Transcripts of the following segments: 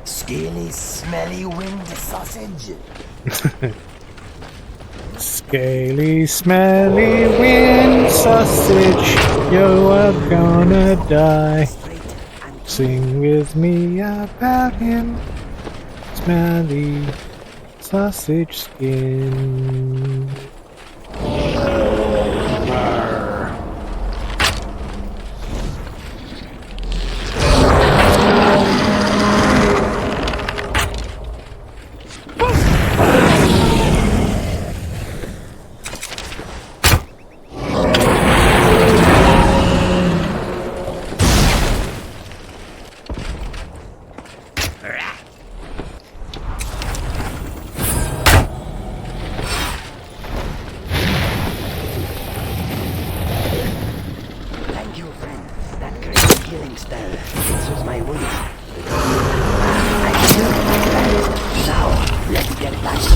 Scaly, smelly wind sausage. Scaly, smelly wind sausage, you are gonna die. Sing with me about him, smelly sausage skin. Thank you, friend. That great healing spell fixes my wounds. I feel better. Now, let's get back to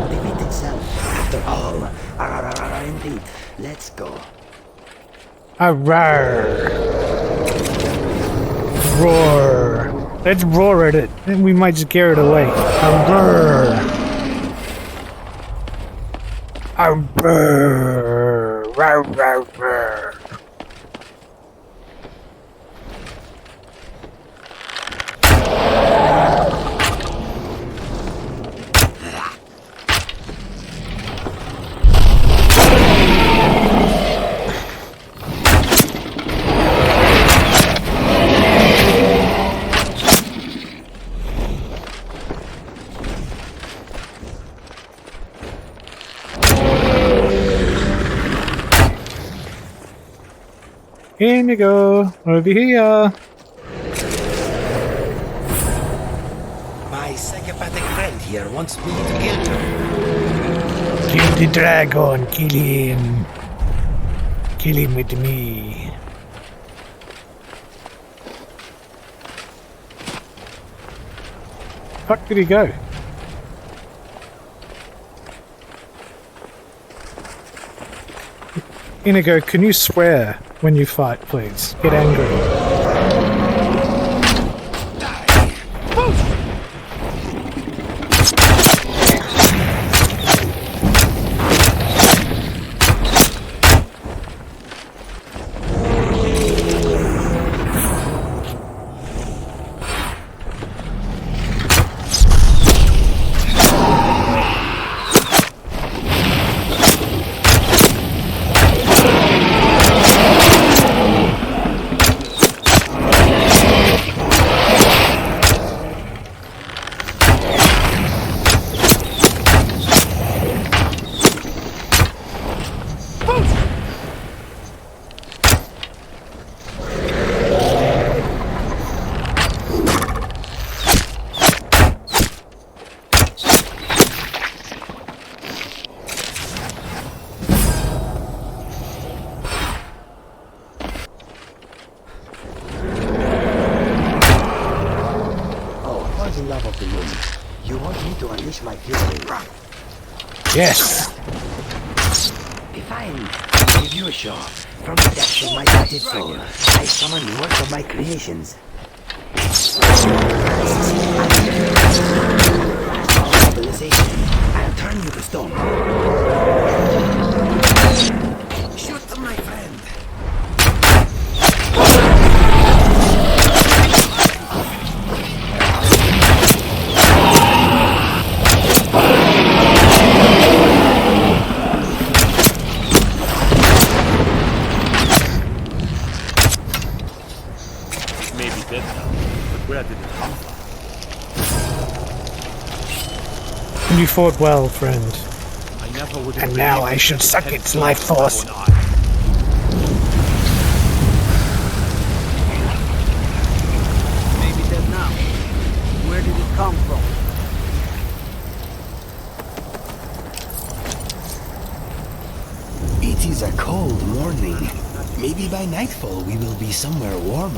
defeat itself. After all, indeed. Let's go. Arrgh. Roar. Let's roar at it. Then we might scare it away. Arrgh. Arrgh. Rawr, rawr, rawr. Inigo, over here. My psychopathic friend here wants me to kill her. Kill the dragon, kill him. Kill him with me. Fuck did he go? Inigo, can you swear when you fight, please? Get angry. Love of the moon. You want me to unleash my fury? Yes. Be fine. I'll give you a show. From the depths of my tattered soul, I summon the work of my creations. Civilization. I'll turn you to stone. Shoot them, my friend. You fought well, friend. And now I should suck its life force. Maybe dead now. Where did it come from? It is a cold morning. Maybe by nightfall we will be somewhere warmer.